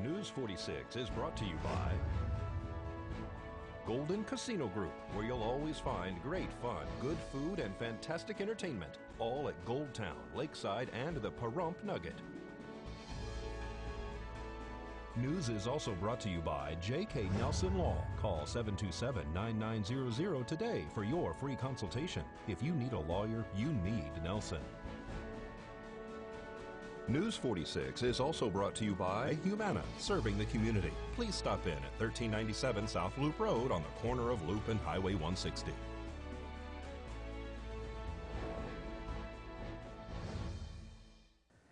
News 46 is brought to you by Golden Casino Group, where you'll always find great fun, good food, and fantastic entertainment, all at Gold Town, Lakeside, and the Pahrump Nugget. News is also brought to you by J.K. Nelson Law. Call 727-9900 today for your free consultation. If you need a lawyer, you need Nelson. News 46 is also brought to you by Humana, serving the community. Please stop in at 1397 South Loop Road on the corner of Loop and Highway 160.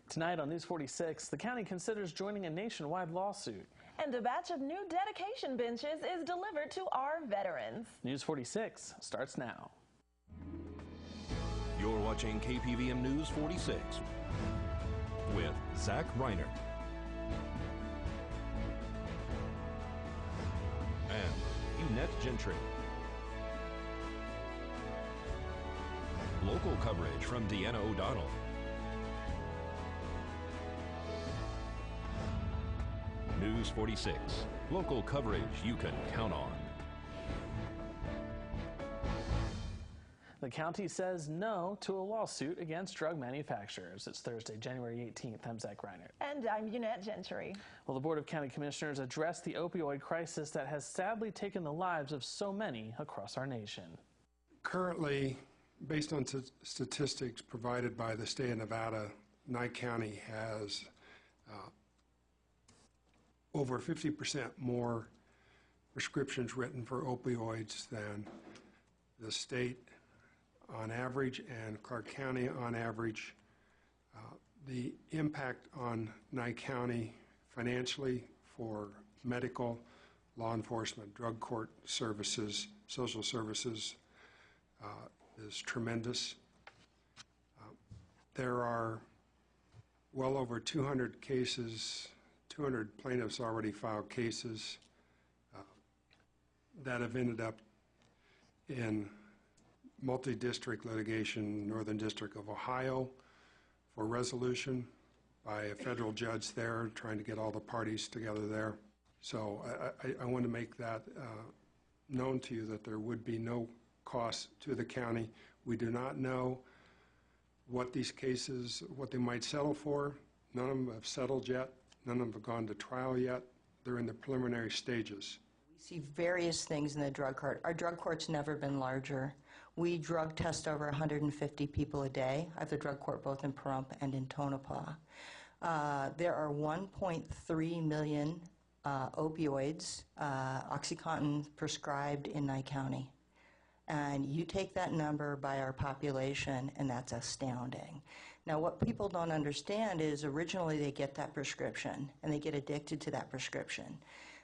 Tonight on News 46, the county considers joining a nationwide lawsuit. And a batch of new dedication benches is delivered to our veterans. News 46 starts now. You're watching KPVM News 46 with Reinert and Eunette Gentry. Local coverage from Deanna O'Donnell. News 46, local coverage you can count on. The county says no to a lawsuit against drug manufacturers. It's Thursday, January 18th. I'm Reinert. And I'm Eunette Gentry. Well, the Board of County Commissioners addressed the opioid crisis that has sadly taken the lives of so many across our nation. Currently, based on statistics provided by the state of Nevada, Nye County has over 50% more prescriptions written for opioids than the state on average and Clark County on average. The impact on Nye County financially for medical, law enforcement, drug court services, social services is tremendous. There are well over 200 cases, 200 plaintiffs already filed cases that have ended up in multi-district litigation, Northern District of Ohio, for resolution by a federal judge there, trying to get all the parties together there. So I want to make that known to you that there would be no cost to the county. We do not know what these cases, what they might settle for. None of them have settled yet. None of them have gone to trial yet. They're in the preliminary stages. We see various things in the drug court. Our drug court's never been larger. We drug test over 150 people a day. I have the drug court both in Pahrump and in Tonopah. There are 1.3 million opioids, OxyContin, prescribed in Nye County. And you take that number by our population, and that's astounding. Now, what people don't understand is originally they get that prescription, and they get addicted to that prescription.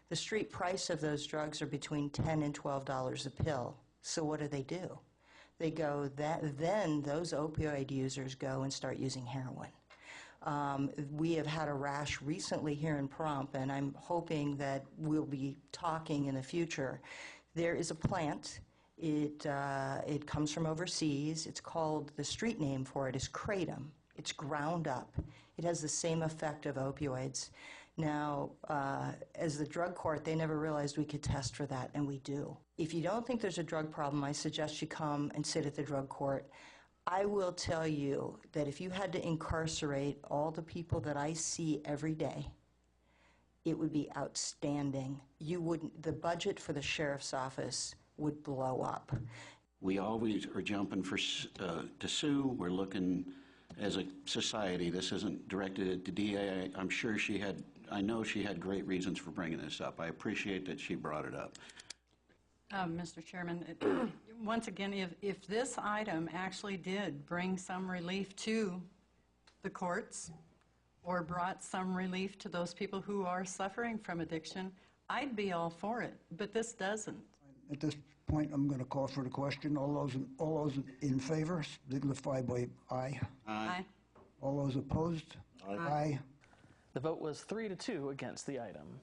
The street price of those drugs are between $10 and $12 a pill. So what do? They go, then those opioid users go and start using heroin. We have had a rash recently here in Pahrump, and I'm hoping that we'll be talking in the future. There is a plant. It comes from overseas. It's called, the street name for it is kratom. It's ground up. It has the same effect of opioids. Now, as the drug court, they never realized we could test for that, and we do. If you don't think there's a drug problem, I suggest you come and sit at the drug court. I will tell you that if you had to incarcerate all the people that I see every day, it would be outstanding. The budget for the sheriff's office would blow up. We always are jumping to sue. We're looking as a society. This isn't directed at the DA. I'm sure I know she had great reasons for bringing this up. I appreciate that she brought it up. Mr. Chairman, once again, if this item actually did bring some relief to the courts or brought some relief to those people who are suffering from addiction, I'd be all for it, but this doesn't. At this point, I'm going to call for the question. All those in favor, signify by aye. Aye. All those opposed? Aye. Aye. The vote was 3-2 against the item.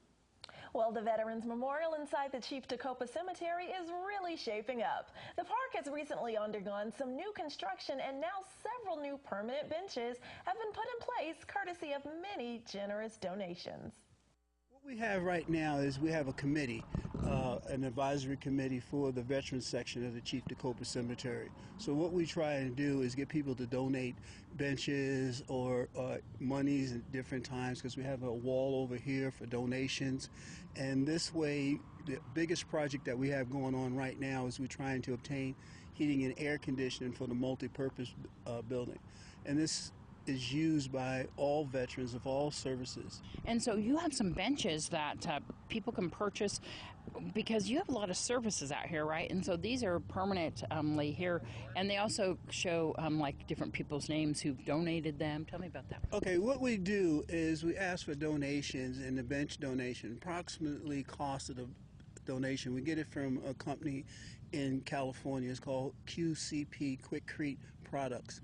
Well, the Veterans Memorial inside the Chief Tacoma Cemetery is really shaping up. The park has recently undergone some new construction, and now several new permanent benches have been put in place courtesy of many generous donations. we have right now is we have a committee, an advisory committee for the veterans section of the Chief DeCopa Cemetery. So what we try and do is get people to donate benches or monies at different times, because we have a wall over here for donations. And this way, the biggest project that we have going on right now is we're trying to obtain heating and air conditioning for the multi-purpose building. And this is used by all veterans of all services. And so you have some benches that people can purchase, because you have a lot of services out here, right? And so these are permanently here, and they also show like different people's names who've donated them. Tell me about that. Okay, what we do is we ask for donations, and the bench donation, approximately cost of the donation, we get it from a company in California. It's called QCP, Quikrete Products.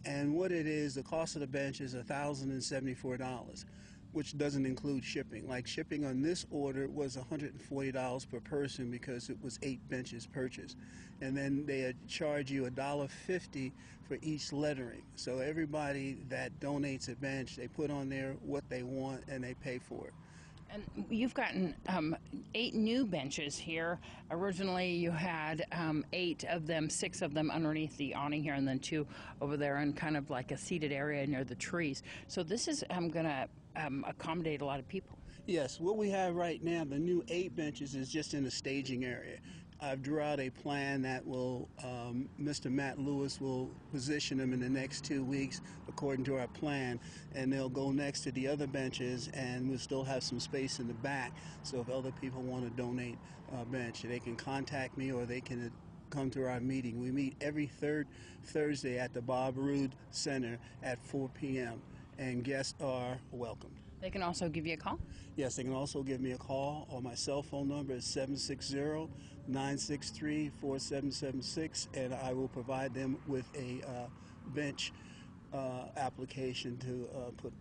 And what it is, the cost of the bench is $1,074, which doesn't include shipping. Like, shipping on this order was $140 per person because it was 8 benches purchased. And then they charge you $1.50 for each lettering. So everybody that donates a bench, they put on there what they want and they pay for it. And you've gotten 8 new benches here. Originally, you had 8 of them, 6 of them underneath the awning here, and then 2 over there in kind of like a seated area near the trees. So this is going to accommodate a lot of people. Yes, what we have right now, the new 8 benches, is just in the staging area. I've drew out a plan that will, Mr. Matt Lewis will position them in the next 2 weeks according to our plan, and they'll go next to the other benches, and we'll still have some space in the back. So if other people want to donate a bench, they can contact me or they can come to our meeting. We meet every third Thursday at the Bob Roode Center at 4 p.m., and guests are welcome. They can also give you a call? Yes, they can also give me a call, or my cell phone number is 760-963-4776, and I will provide them with a bench application to put.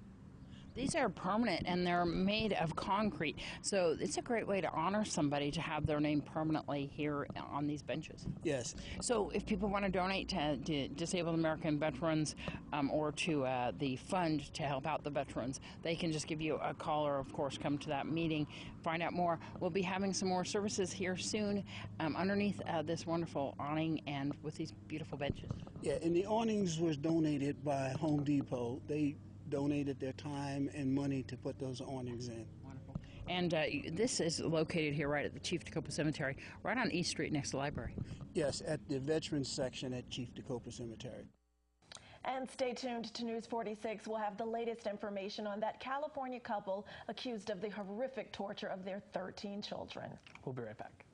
These are permanent, and they're made of concrete, so it's a great way to honor somebody to have their name permanently here on these benches. Yes. So if people want to donate to Disabled American Veterans or to the fund to help out the veterans, they can just give you a call, or of course come to that meeting, find out more. We'll be having some more services here soon underneath this wonderful awning and with these beautiful benches. Yeah, and the awnings was donated by Home Depot. They donated their time and money to put those awnings in. Wonderful. And this is located here right at the Chief DeCopa Cemetery, right on East Street next to the library. Yes, at the Veterans section at Chief DeCopa Cemetery. And stay tuned to News 46. We'll have the latest information on that California couple accused of the horrific torture of their 13 children. We'll be right back.